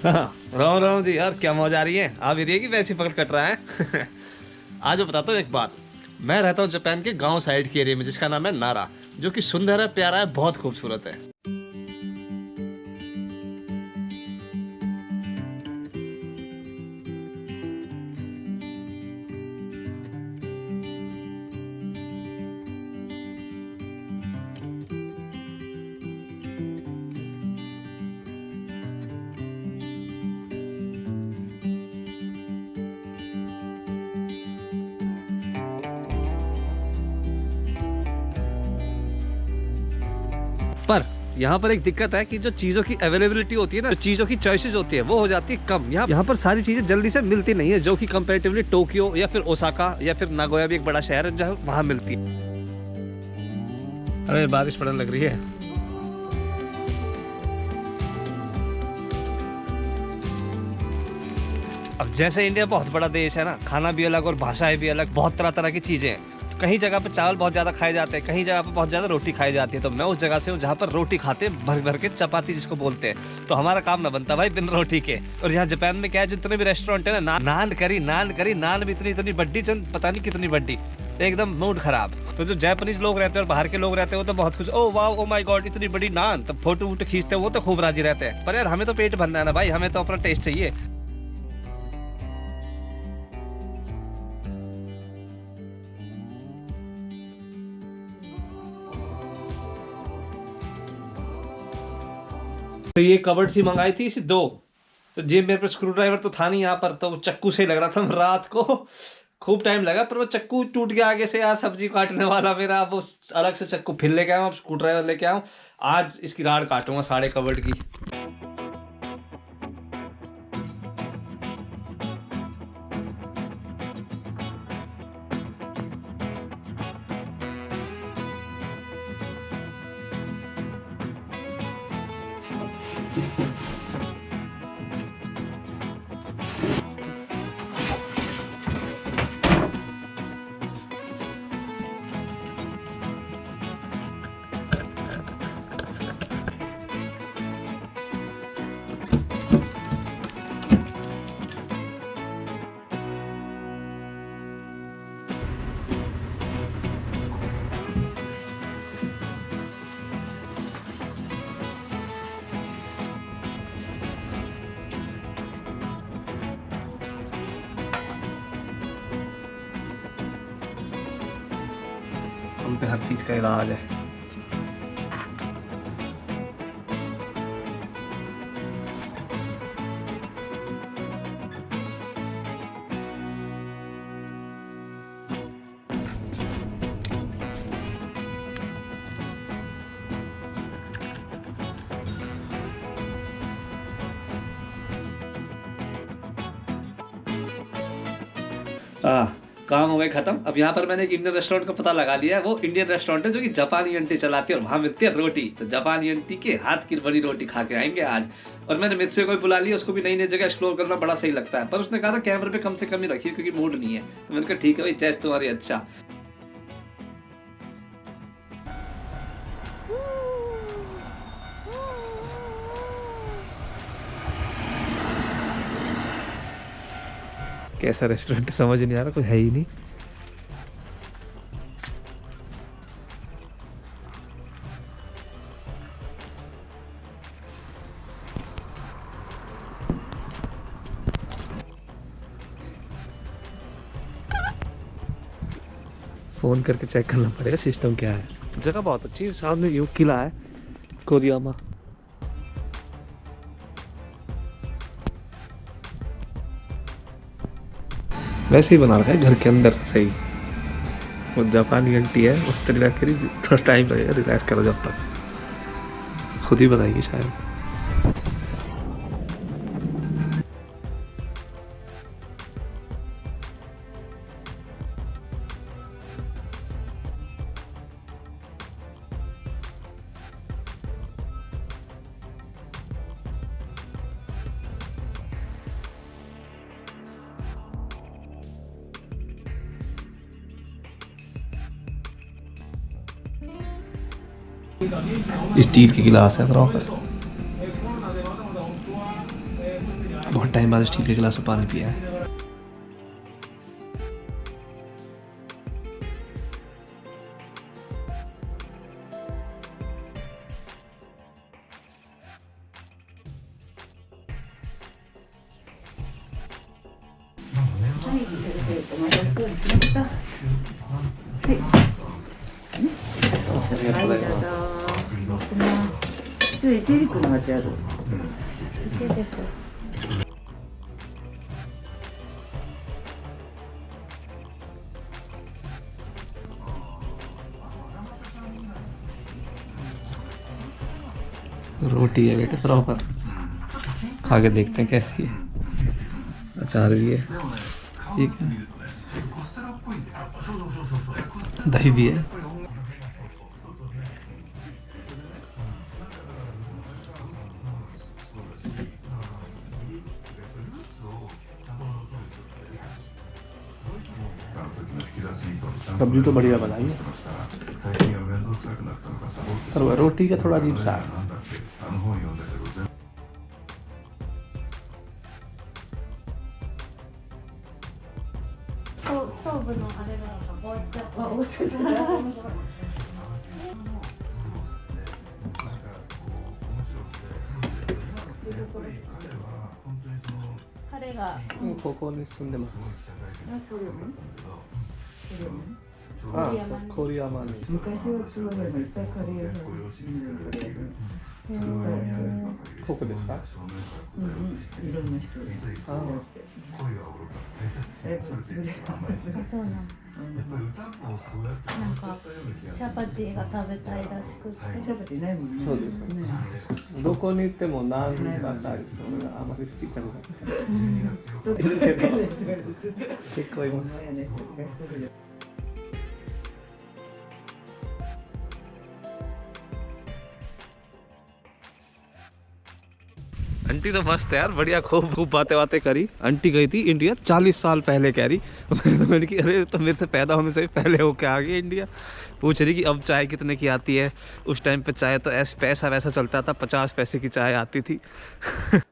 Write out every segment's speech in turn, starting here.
राम राम जी यार, क्या मौज आ रही है? आप ही की वैसी पकड़ कट रहा है। आज मैं बताता हूँ एक बात। मैं रहता हूँ जापान के गांव साइड के एरिया में, जिसका नाम है नारा, जो कि सुंदर है, प्यारा है, बहुत खूबसूरत है। पर यहाँ पर एक दिक्कत है कि जो चीज़ों की अवेलेबिलिटी होती है ना, जो चीज़ों की चॉइसेस होती है, वो हो जाती है कम। यहाँ पर सारी चीज़ें जल्दी से मिलती नहीं है, जो कि कंपैरेटिवली टोक्यो या फिर ओसाका या फिर नागोया भी एक बड़ा शहर है जहाँ वहाँ मिलती है। अरे बारिश पड़ने लग रही है। अब जैसे इंडिया बहुत बड़ा देश है ना, खाना भी अलग और भाषाएं भी अलग, बहुत तरह तरह की चीज़ें हैं। तो कहीं जगह पर चावल बहुत ज़्यादा खाए जाते हैं, कहीं जगह पर बहुत ज़्यादा रोटी खाई जाती है। तो मैं उस जगह से हूँ जहाँ पर रोटी खाते हैं, भर भर के, चपाती जिसको बोलते हैं। तो हमारा काम ना बनता भाई बिन रोटी के। और यहाँ जापान में क्या है, जितने भी रेस्टोरेंट है ना, नान करी नान भी इतनी इतनी बड्डी, चंद पता नहीं कितनी बड्डी, एकदम मूड खराब। तो जो जापानीज लोग रहते हैं और बाहर के लोग रहते हैं, वो तो बहुत खुश, ओ वाह ओ माय गॉड इतनी बड़ी नान, तो फोटो वोटो खींचते हैं, वो तो खूब राजी रहते हैं। पर यार हमें तो पेट भरना है ना भाई, हमें तो अपना टेस्ट चाहिए। तो ये कबर्ड सी मंगाई थी इसे दो। तो जी मेरे पास स्क्रू ड्राइवर तो था नहीं यहाँ पर, तो वो चक्कू से ही लग रहा था। रात को खूब टाइम लगा, पर वो चक्कू टूट गया आगे से यार, सब्जी काटने वाला मेरा। अब वो अलग से चक्कू फिर लेके आया, अब स्क्रू ड्राइवर लेके आऊँ। आज इसकी राड काटूंगा साढ़े कबर्ड की। हम पे हर चीज का इलाज है। आ, काम हो गए खत्म। अब यहाँ पर मैंने एक इंडियन रेस्टोरेंट का पता लगा लिया है। वो इंडियन रेस्टोरेंट है जो कि जापानी आंटी चलाती है और वहाँ मिलती है रोटी। तो जापानी आंटी के हाथ की बड़ी रोटी खा के आएंगे आज। और मैंने मित्र को भी बुला लिया, उसको भी नई नई जगह एक्सप्लोर करना बड़ा सही लगता है। पर उसने कहा था कैमरे पे कम से कम ही रखिए क्योंकि मूड नहीं है। तो मैंने कहा ठीक है भाई, चेस्ट तुम्हारी अच्छा। कैसा रेस्टोरेंट समझ नहीं आ रहा, कुछ है ही नहीं। फोन करके चेक करना पड़ेगा सिस्टम क्या है। जगह बहुत अच्छी है, सामने यूं किला है कोरियामा। वैसे ही बना रखा है घर के अंदर से सही। वो जापानी आंटी है, मस्त रिलैक्स करी, थोड़ा टाइम लगेगा, रिलैक्स करो जब तक। खुद ही बनाएगी शायद। स्टील की गिलास है प्रॉपर। बहुत टाइम बाद स्टील के गिलास में पानी पिया है। रोटी है बेटे प्रॉपर, खा के देखते हैं कैसी है। अचार भी है, ठीक है, दही भी है। सब्जी तो बढ़िया बनाई है, पर रोटी का थोड़ा अजीब सा है।ここに住んでます。あ、郡山に。昔はそうだよ、いっぱいカレー屋さん。ここですか？いろんな人です。そうなん。なんかチャパティが食べたいらしくて。チャパティないもんね。そうですね。どこに行っても何がありそうな、あまり好きじゃない。いるけど結構います。आंटी तो मस्त है यार, बढ़िया खूब खूब बातें बातें करी। आंटी गई थी इंडिया 40 साल पहले, कह रही। मैंने कि अरे तो मेरे से पैदा होने से पहले होके आ गई इंडिया। पूछ रही कि अब चाय कितने की आती है। उस टाइम पे चाय तो ऐसे पैसा वैसा चलता था, 50 पैसे की चाय आती थी।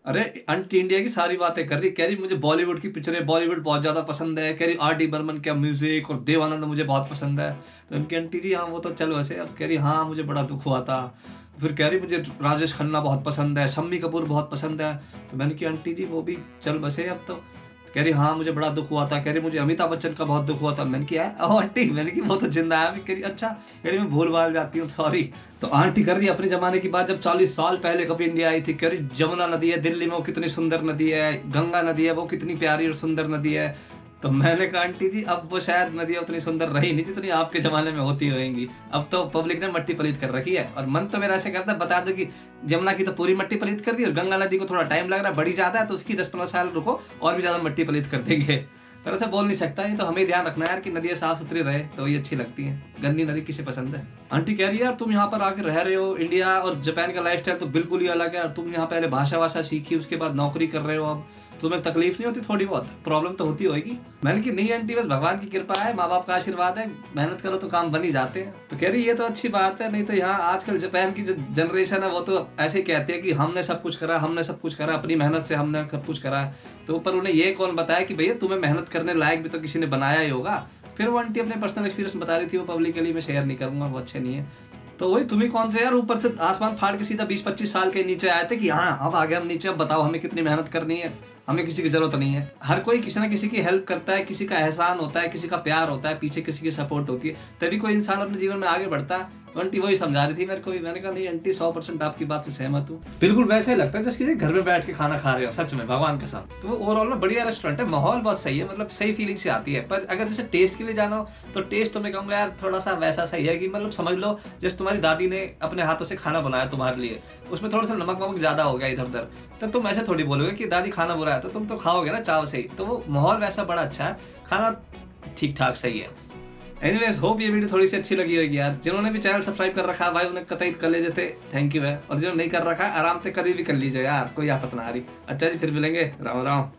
अरे आंटी इंडिया की सारी बातें कर रही, कह रही मुझे बॉलीवुड की पिक्चरें, बॉलीवुड बहुत ज़्यादा पसंद है। कह रही R.D. बर्मन का म्यूजिक और देवानंद मुझे बहुत पसंद है। तो उनकी आंटी जी हाँ वो तो चलो ऐसे। अब कह रही हाँ मुझे बड़ा दुख हुआ था। फिर कह रही मुझे राजेश खन्ना बहुत पसंद है, शम्मी कपूर बहुत पसंद है। तो मैंने कहा आंटी जी वो भी चल बसे अब तो। कह रही हाँ मुझे बड़ा दुख हुआ था। कह रही मुझे अमिताभ बच्चन का बहुत दुख हुआ था। मैंने कहा ओह आंटी, मैंने कि वो तो जिंदा है। कह रही अच्छा। कह रही मैं भूल भाल जाती हूँ, सॉरी। तो आंटी कर रही अपने जमाने की बात, जब 40 साल पहले कभी इंडिया आई थी। कह रही जमुना नदी है दिल्ली में, वो कितनी सुंदर नदी है। गंगा नदी है, वो कितनी प्यारी और सुंदर नदी है। तो मैंने कहा आंटी जी अब वो शायद नदियाँ उतनी सुंदर रही नहीं जितनी आपके ज़माने में होती होंगी। अब तो पब्लिक ने मट्टी पलीत कर रखी है। और मन तो मेरा ऐसे करता है बता दो कि जमुना की तो पूरी मट्टी पलीत कर दी और गंगा नदी को थोड़ा टाइम लग रहा है, बड़ी ज़्यादा है, तो उसकी 10-15 साल रुको और भी ज़्यादा मट्टी पलीत कर देंगे। तो ऐसे बोल नहीं सकता। ये तो हमें ध्यान रखना है यार कि नदियाँ साफ सुथरी रहे तो ये अच्छी लगती हैं। गंदी नदी किसे पसंद है। आंटी कह रही है यार तुम यहाँ पर आकर रह रहे हो, इंडिया और जापान का लाइफस्टाइल तो बिल्कुल ही अलग है। और तुम यहाँ पहले भाषा सीखी, उसके बाद नौकरी कर रहे हो। अब तुम्हें तकलीफ नहीं होती? थोड़ी बहुत प्रॉब्लम तो होती होगी। मैंने कि नहीं आंटी बस भगवान की कृपा है, माँ बाप का आशीर्वाद है, मेहनत करो तो काम बन ही जाते हैं। तो कह रही ये तो अच्छी बात है। नहीं तो यहाँ आजकल जापान की जो जनरेशन है वो तो ऐसे ही कहती है कि हमने सब कुछ करा, हमने सब कुछ करा, अपनी मेहनत से हमने सब कुछ करा। तो पर उन्हें ये कौन बताया कि भैया तुम्हें मेहनत करने लायक भी तो किसी ने बनाया ही होगा। फिर वो आंटी अपने पर्सनल एक्सपीरियंस बता रही थी, वो पब्लिकली मैं शेयर नहीं करूंगा, वो अच्छे नहीं है। तो वही तुम्हें कौन से यार ऊपर से आसमान फाड़ के सीधा 20-25 साल के नीचे आए थे कि हाँ अब आ गए हम नीचे, अब बताओ हमें कितनी मेहनत करनी है, हमें किसी की जरूरत नहीं है। हर कोई किसी ना किसी की हेल्प करता है, किसी का एहसान होता है, किसी का प्यार होता है, पीछे किसी की सपोर्ट होती है, तभी कोई इंसान अपने जीवन में आगे बढ़ता है। तो आंटी वही समझा रही थी मेरे को भी। मैंने कहा नहीं आंटी 100% आपकी बात से सहमत हूँ। बिल्कुल वैसे ही लगता है जैसे किसी घर में बैठ के खाना खा रहे हो, सच में भगवान के साथ। तो वो ओवरऑल में बढ़िया रेस्टोरेंट है, माहौल बहुत सही है, मतलब सही फीलिंग से आती है। पर अगर जैसे टेस्ट के लिए जाना हो तो टेस्ट तो मैं कहूँगा यार थोड़ा सा वैसा सही है कि मतलब समझ लो जैसे तुम्हारी दादी ने अपने हाथों से खाना बनाया तुम्हारे लिए, उसमें थोड़ा सा नमक वमक ज्यादा हो गया इधर उधर, तब तुम ऐसे थोड़ी बोलोगे कि दादी खाना बुरा है, तो तुम तो खाओगे ना चाव से ही। तो वो माहौल वैसा बड़ा अच्छा है, खाना ठीक ठाक सही है। एनीवेज होप ये वीडियो थोड़ी सी अच्छी लगी होगी यार। जिन्होंने भी चैनल सब्सक्राइब कर रखा है भाई उन्हें कतई कर ले थे, थैंक यू है। और जिन्होंने नहीं कर रखा है आराम से कभी भी कर लीजिए यार, कोई आफत ना आ रही। अच्छा जी फिर मिलेंगे, राम राम।